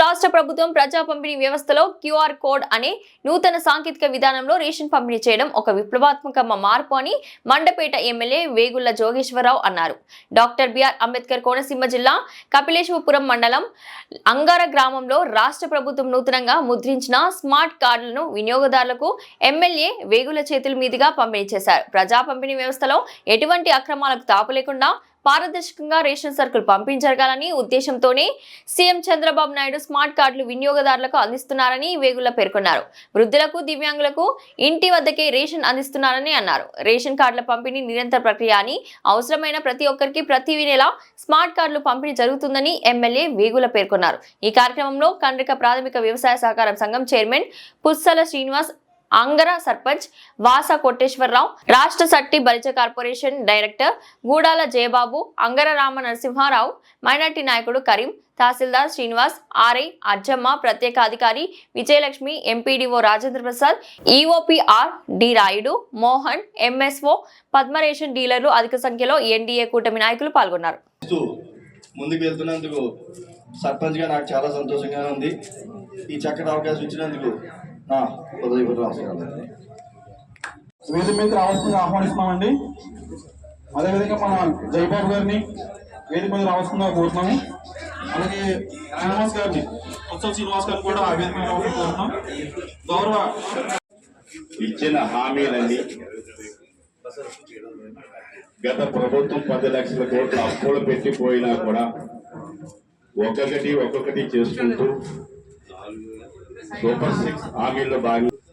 రాష్ట్ర ప్రభుత్వం ప్రజా పంపిణీ వ్యవస్థలో క్యూఆర్ కోడ్ అనే నూతన సాంకేతిక విధానంలో రేషన్ పంపిణీ చేయడం ఒక విప్లవాత్మక మార్పు అని మండపేట ఎమ్మెల్యే వేగుళ్ల జోగేశ్వరరావు అన్నారు. డాక్టర్ బిఆర్ అంబేద్కర్ కోనసీమ జిల్లా కపిలేశ్వరపురం మండలం అంగార గ్రామంలో రాష్ట్ర ప్రభుత్వం నూతనంగా ముద్రించిన స్మార్ట్ కార్డులను వినియోగదారులకు ఎమ్మెల్యే వేగుల చేతుల మీదుగా పంపిణీ చేశారు. ప్రజా పంపిణీ వ్యవస్థలో ఎటువంటి అక్రమాలకు తాపు లేకుండా పారదర్శకంగా రేషన్ సరుకులు పంపిణీ జరగాలని ఉద్దేశంతోనే సీఎం చంద్రబాబు నాయుడు స్మార్ట్ కార్డులు వినియోగదారులకు అందిస్తున్నారని వేగుల పేర్కొన్నారు. వృద్ధులకు, దివ్యాంగులకు ఇంటి వద్దకే రేషన్ అందిస్తున్నారని అన్నారు. రేషన్ కార్డుల పంపిణీ నిరంతర ప్రక్రియ అని, అవసరమైన ప్రతి ఒక్కరికి ప్రతి నెల స్మార్ట్ కార్డులు పంపిణీ జరుగుతుందని ఎమ్మెల్యే వేగుల పేర్కొన్నారు. ఈ కార్యక్రమంలో కండ్రిక ప్రాథమిక వ్యవసాయ సహకార సంఘం చైర్మన్ పుస్సల శ్రీనివాస్, అంగర సర్పంచ్ వాస కోటేశ్వరరావు, రాష్ట్ర Setti Balija corporation director Gudala Jayababu, Angara Rama Narasimharao, minority నాయకుడు కరీం, తహసీల్దార్ శ్రీనివాస్, ఆర్ఐ అజ్జమ్మ, ప్రత్యేక అధికారి Vijayalakshmi, MPDO Rajendra Prasad, EOPR D Rayudu, Mohan, MSO, పద్మరేషన్ డీలర్లు అధిక సంఖ్యలో ఎన్డీఏ కూటమి నాయకులు పాల్గొన్నారు. ముందుకు వెళ్తున్నందుకు సర్పంచ్ గా నాకు చాలా సంతోషంగా ఉంది. ఈ చక్కటి అవకాశం ఇచ్చినందుకు వేదిక మీద రావాల్సిందిగా ఆహ్వానిస్తున్నామండి. అదేవిధంగా మన జయబాబు గారిని వేదిక మీద రావాల్సిందిగా కోరుతున్నాము. అలాగే శ్రీనివాస్ గారిని, ఉత్సవ శ్రీనివాస్ గారిని కూడా ఆ వేదిక మీద రావాల్సింది కోరుతున్నాం. గౌరవ ఇచ్చిన హామీలన్నీ గత ప్రభుత్వం 10 లక్షల కోట్ల అప్పులు పెట్టిపోయినా కూడా ఒక్కొక్కటి చేసుకుంటూ సూపర్ 6 హామీల్లో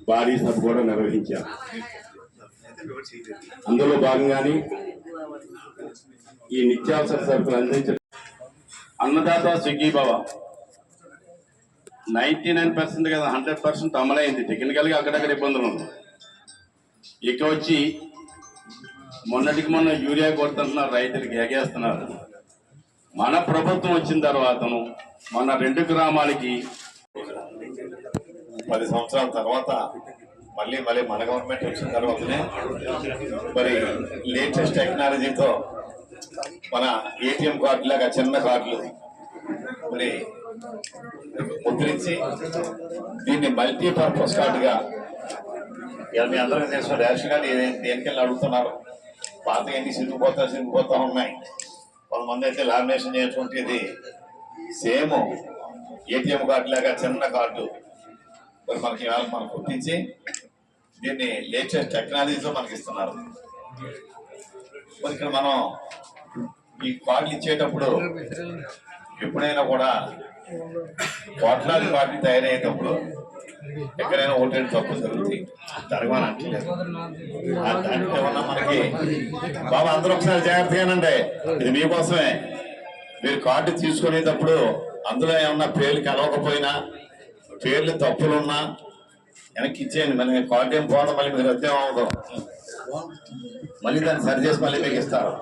భారీ సభ కూడా నిర్వహించారు. అందులో భాగంగానే ఈ నిత్యావసర సరుకులు అందించడం అన్నదాత స్విగ్గీభవ 99% కదా 100% అమలైంది. టెక్నికల్గా అక్కడక్కడ ఇబ్బందులు ఉంది. ఇక వచ్చి మొన్నటికి మొన్న యూరియా కొడుతున్నారు, రైతులకు ఎగేస్తున్నారు. మన ప్రభుత్వం వచ్చిన తర్వాతను మన 2 గ్రామాలకి 10 సంవత్సరాల తర్వాత మళ్ళీ మన గవర్నమెంట్ వచ్చిన తర్వాతనే మరి లేటెస్ట్ టెక్నాలజీతో మన ఏటీఎం కార్డు లాగా చిన్న కార్డులు మరి ముద్రించి దీన్ని మల్టీపర్పస్ కార్డుగా మీ అందరికీ తెలుసు. రేషన్ కార్డు దేనికెళ్ళి అడుగుతున్నారు. పాత ఎన్ని సిరిగిపోతా ఉన్నాయి. కొంతమంది అయితే లామినేషన్ చేసుకుంటే సేమ్ ఏటీఎం కార్డు లాగా చిన్న కార్డు మరి మనకు గుర్తించి దీన్ని లేటెస్ట్ టెక్నాలజీతో మనకి ఇస్తున్నారు. మరి ఇక్కడ మనం ఈ కార్డులు ఇచ్చేటప్పుడు ఎప్పుడైనా కూడా కోట్లాది కార్డులు తయారయ్యేటప్పుడు ఎక్కడైనా ఓటేడు తక్కువ జరుగుతాయి, జరగమని అంటలేదు. దాంట్లో ఏమన్నా మనకి బాబా అందరూ ఒకసారి జాగ్రత్తగానండి, ఇది మీకోసమే. మీరు కార్డు తీసుకునేటప్పుడు అందులో ఏమన్నా పేర్లు కలవకపోయినా, పేర్లు తప్పులున్నా వెనక్కి ఇచ్చేయండి. మళ్ళీ కార్డు ఏం పోవడం మళ్ళీ మీరు రద్దేం అవ్వదు. మళ్ళీ దాన్ని సరి చేసి మళ్ళీ మీకు ఇస్తారు.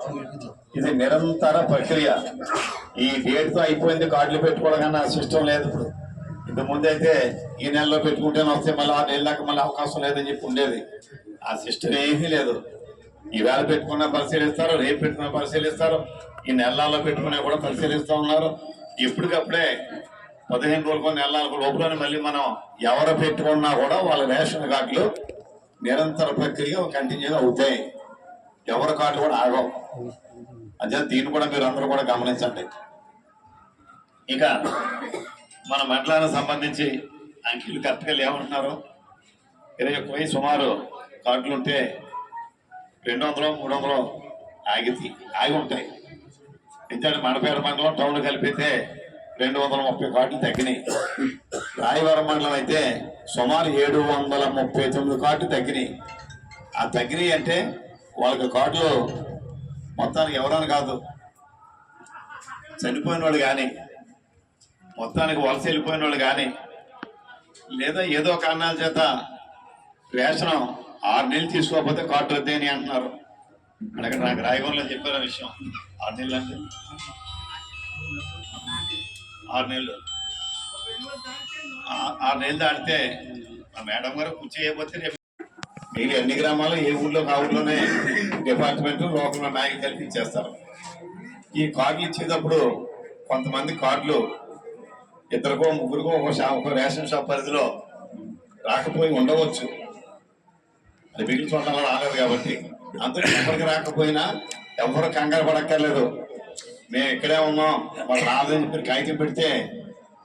ఇది నిరంతర ప్రక్రియ. ఈ డేట్తో అయిపోయింది కార్డులు పెట్టుకోవడం కన్నా సిస్టమ్ లేదు. ఇప్పుడు ఇంతకుముందు అయితే ఈ నెలలో పెట్టుకుంటేనే వస్తే మళ్ళీ 6 నెలల దాకా మళ్ళీ అవకాశం లేదని చెప్పి ఉండేది. ఆ సిస్టమ్ ఏమీ లేదు. ఈవేళ పెట్టుకున్నా పరిశీలిస్తారు, రేపు పెట్టుకున్నా పరిశీలిస్తారు, ఈ నెలల్లో పెట్టుకున్నా కూడా పరిశీలిస్తూ ఉన్నారు. ఎప్పటికప్పుడే 15 రోజులకు నెలల లోపలనే మళ్ళీ మనం ఎవరు పెట్టుకున్నా కూడా వాళ్ళ రేషన్ కార్డులు నిరంతర ప్రక్రియ కంటిన్యూగా అవుతాయి. ఎవరి కార్డులు కూడా ఆగవు. అదే దీన్ని కూడా మీరు అందరూ కూడా గమనించండి. ఇక మన మండలానికి సంబంధించి అంకెలు కరెక్ట్గా లేవంటున్నారు. 21 సుమారు కార్డులు ఉంటే 200, 300 ఆగి ఉంటాయి. ఎందుకంటే మండపేట మండలం టౌన్ కలిపితే 230 కార్డులు తగ్గినాయి. రాయవరం మండలం అయితే సుమారు 739 కార్డులు తగ్గినాయి. ఆ తగ్గినాయి అంటే వాళ్ళకి కార్డులు మొత్తానికి ఎవరని కాదు, చనిపోయిన వాళ్ళు కానీ, మొత్తానికి వలస వెళ్ళిపోయిన వాళ్ళు కానీ, లేదా ఏదో కారణాల చేత రేషన్ 6 నెలలు తీసుకోకపోతే కార్డు రద్దేని అంటున్నారు. అక్కడ నాకు రాయగూడలో చెప్పిన విషయం. 6 నెలలు అంటే 6 నెలలు 6 నెలలు దాటితే మా మేడం గారు పూర్తి చేయకపోతే రేపు మీరు అన్ని గ్రామాలు ఏ ఊళ్ళో ఆ ఊళ్ళోనే డిపార్ట్మెంట్ లోకల్ నాయకులు కల్పించేస్తారు. ఈ కార్డులు ఇచ్చేటప్పుడు కొంతమంది కార్డులు ఇద్దరికో ముగ్గురికో ఒక రేషన్ షాప్ పరిధిలో రాకపోయి ఉండవచ్చు. అది మిగిలిన చోట్ల రాలేదు కాబట్టి అందరూ ఎవరికి రాకపోయినా ఎవరు కంగారు పడక్కర్లేదు. మేము ఇక్కడే ఉన్నాం, మాకు రాదని చెప్పి కాగితం పెడితే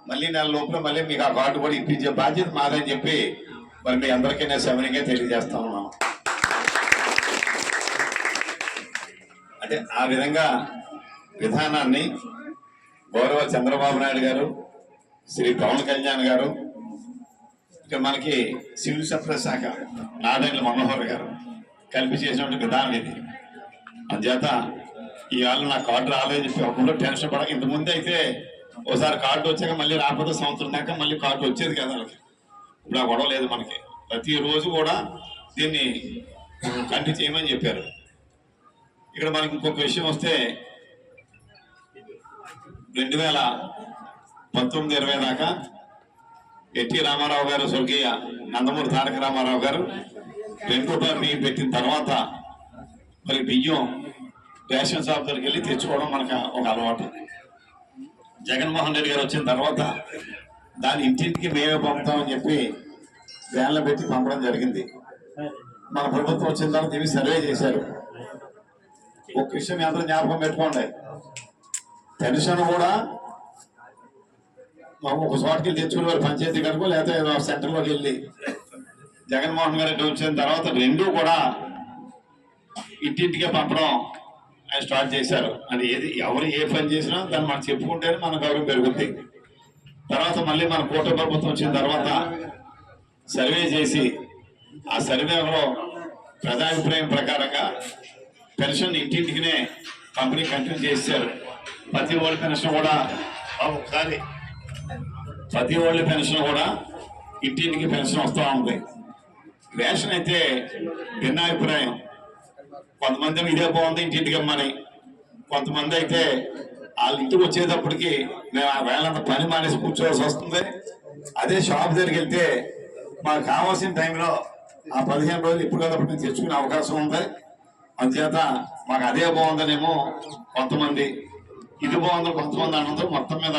మళ్ళీ నెల లోపల మళ్ళీ మీకు ఆ కార్డు కూడా ఇప్పించే బాధ్యత మాదని చెప్పి మరి మీ అందరికీ నేను సవినీయంగా తెలియజేస్తా ఉన్నాను. అంటే ఆ విధంగా విధానాన్ని గౌరవ చంద్రబాబు నాయుడు గారు, శ్రీ పవన్ కళ్యాణ్ గారు, ఇక మనకి సివిల్ సప్లైస్ శాఖ నారాయణ మనోహర్ గారు కలిపి చేసినటువంటి విధానం ఇది. అందుచేత ఇవాళ నా కార్డు రాలేదని చెప్పి ఒకళ్ళు టెన్షన్ పడక, ఇంతకుముందు అయితే ఒకసారి కార్డు వచ్చాక మళ్ళీ రాకపోతే సంవత్సరం దాకా మళ్ళీ కార్డు వచ్చేది కదా వాళ్ళకి. ఇప్పుడు ఆ గొడవ లేదు మనకి. ప్రతిరోజు కూడా దీన్ని కంటిన్యూ చేయమని చెప్పారు. ఇక్కడ మనకి ఇంకొక విషయం వస్తే 2019-20 దాకా ఎన్టీ రామారావు గారు, స్వర్గీయ నందమూరి తారక రామారావు గారు ₹2 బియ్యం పెట్టిన తర్వాత మరి బియ్యం రేషన్ షాప్ దగ్గరికి వెళ్ళి తెచ్చుకోవడం మనకు ఒక అలవాటు. జగన్మోహన్ రెడ్డి గారు వచ్చిన తర్వాత దాని ఇంటింటికి మేమే పంపుతామని చెప్పి వ్యాన్లో పెట్టి పంపడం జరిగింది. మన ప్రభుత్వం వచ్చిన తర్వాత ఇవి సర్వే చేశారు. ఒక విషయం అందరూ జ్ఞాపకం పెట్టుకోండి, పెన్షన్ కూడా ఒక చోటుకి వెళ్ళి తెచ్చుకునేవారు, పంచాయతీ కనుకో లేకపోతే సెంటర్లోకి వెళ్ళి. జగన్మోహన్ రెడ్డి వచ్చిన తర్వాత రెండూ కూడా ఇంటింటికే పంపడం ఆయన స్టార్ట్ చేశారు. అది ఏది ఎవరు ఏ పని చేసినా దాన్ని మనం చెప్పుకుంటేనే మన గౌరవం పెరుగుతుంది. తర్వాత మళ్ళీ మన కూటమి ప్రభుత్వం వచ్చిన తర్వాత సర్వే చేసి ఆ సర్వేలో ప్రజాభిప్రాయం ప్రకారంగా పెన్షన్ ఇంటింటికినే కంపెనీ కంటిన్యూ చేశారు. ప్రతి ఓల్డ్ పెన్షన్ కూడా ఒకసారి ప్రతి ఓల్డ్ పెన్షన్ కూడా ఇంటింటికి పెన్షన్ వస్తూ ఉంది. రేషన్ అయితే భిన్నాభిప్రాయం. కొంతమంది ఇదే బాగుంది ఇంటింటికి ఇమ్మని, కొంతమంది అయితే వాళ్ళ ఇంటికి వచ్చేటప్పటికి మేము ఆ వేళంత పని మానేసి కూర్చోవలసి వస్తుంది. అదే షాప్ దగ్గరికి వెళ్తే మాకు కావాల్సిన టైంలో ఆ 15 రోజులు ఇప్పుడు కదప్పటి నుంచి తెచ్చుకునే అవకాశం ఉంది. అందుచేత మాకు అదే బాగుందనేమో కొంతమంది, ఇది బాగుందని కొంతమంది అన్నందుకు మొత్తం మీద